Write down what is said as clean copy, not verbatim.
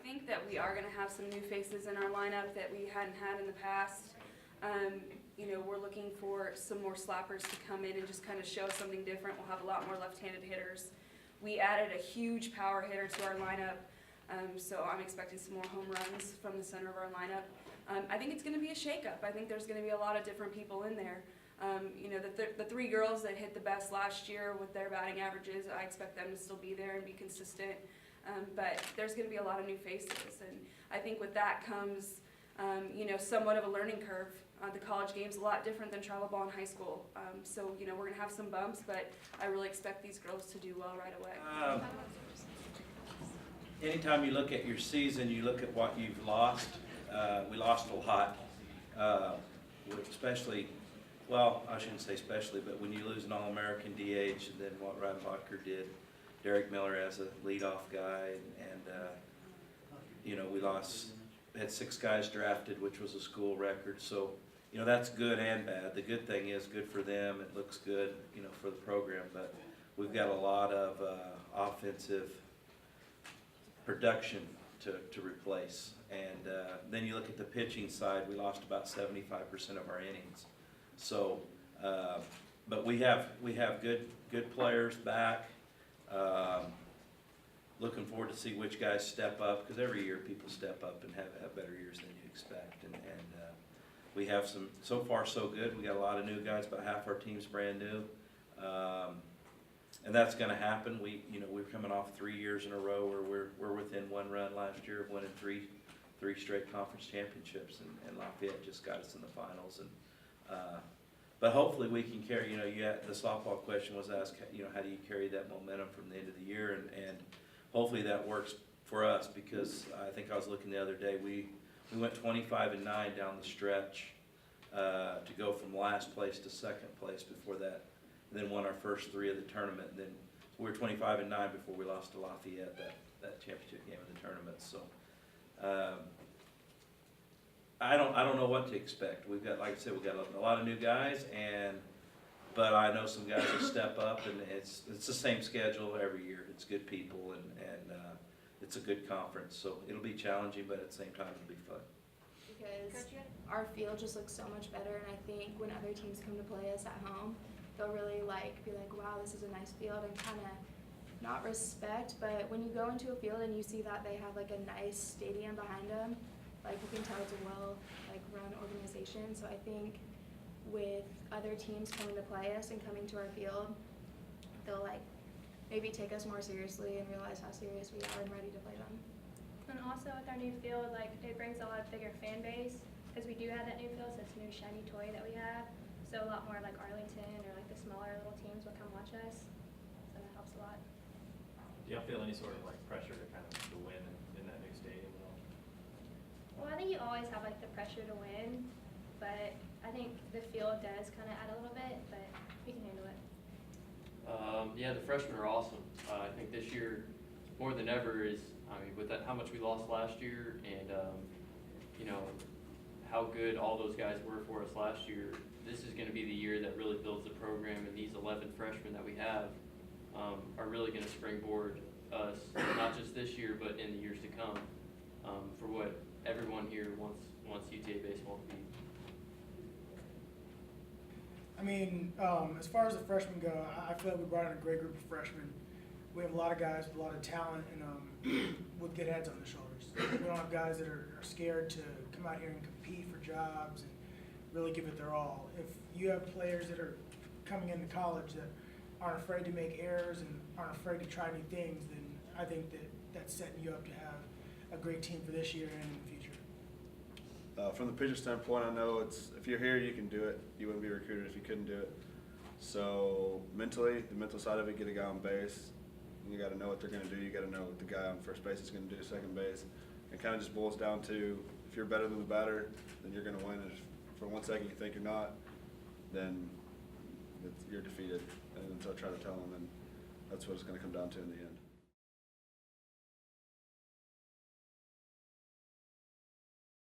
think that we are going to have some new faces in our lineup that we hadn't had in the past. You know, we're looking for some more slappers to come in and just kind of show something different. We'll have a lot more left-handed hitters. We added a huge power hitter to our lineup, so I'm expecting some more home runs from the center of our lineup. I think it's going to be a shakeup. I think there's going to be a lot of different people in there. You know, the three girls that hit the best last year with their batting averages, I expect them to still be there and be consistent. But there's going to be a lot of new faces, and I think with that comes, you know, somewhat of a learning curve. The college game's a lot different than travel ball in high school, so you know we're going to have some bumps, but I really expect these girls to do well right away. Anytime you look at your season, you look at what you've lost. We lost a lot, especially. Well, I shouldn't say especially, but when you lose an All-American DH and then what Ryan Bodker did, Derek Miller as a leadoff guy, and you know, we had 6 guys drafted, which was a school record. So, you know, that's good and bad. The good thing is good for them. It looks good, you know, for the program. But we've got a lot of offensive production to replace. And then you look at the pitching side, we lost about 75% of our innings. So, but we have good players back. Looking forward to see which guys step up, because every year people step up and have better years than you expect. And we have some, so far so good. We got a lot of new guys, about half our team's brand new. And that's going to happen. We're coming off 3 years in a row where we're within 1 run last year of winning three straight conference championships, and Lafayette just got us in the finals. And but hopefully we can carry. You know, the softball question was asked. You know, how do you carry that momentum from the end of the year? And hopefully that works for us, because I think I was looking the other day. We went 25-9 down the stretch to go from last place to second place before that. And then won our first 3 of the tournament. And then we were 25-9 before we lost to Lafayette that championship game of the tournament. So I don't know what to expect. We've got, like I said, we've got a lot of new guys, but I know some guys will step up, and it's the same schedule every year. It's good people, and it's a good conference. So it'll be challenging, but at the same time it'll be fun. Because our field just looks so much better, and I think when other teams come to play us at home, they'll really be like, wow, this is a nice field, and kind of not respect, but when you go into a field and you see that they have like a nice stadium behind them, like you can tell it's a run organization. So I think with other teams coming to play us and coming to our field, they'll maybe take us more seriously and realize how serious we are and ready to play them. And also with our new field, it brings a lot bigger fan base, because we do have that new field, so it's a new shiny toy that we have. So a lot more like Arlington or the smaller little teams will come watch us. So that helps a lot. Do y'all feel any sort of pressure to win in that new stadium at all? Well, I think you always have the pressure to win, but I think the field does kind of add a little bit, but we can handle it. Yeah, the freshmen are awesome. I think this year, more than ever, with how much we lost last year, and you know how good all those guys were for us last year. This is going to be the year that really builds the program, and these 11 freshmen that we have are really going to springboard us, not just this year, but in the years to come, for what everyone here wants UTA baseball to be. I mean, as far as the freshmen go, I feel like we brought in a great group of freshmen. We have a lot of guys with a lot of talent and with good heads on their shoulders. We don't have guys that are scared to come out here and compete for jobs and really give it their all. If you have players that are coming into college that aren't afraid to make errors and aren't afraid to try new things, then I think that's setting you up to have a great team for this year and in the future. From the pitcher standpoint, I know if you're here, you can do it. You wouldn't be recruited if you couldn't do it. So mentally, the mental side of it, get a guy on base. You got to know what they're going to do. You got to know what the guy on first base is going to do, second base. It kind of just boils down to, if you're better than the batter, then you're going to win. And if for 1 second you think you're not, then you're defeated. And until I try to tell them, and that's what it's going to come down to in the end.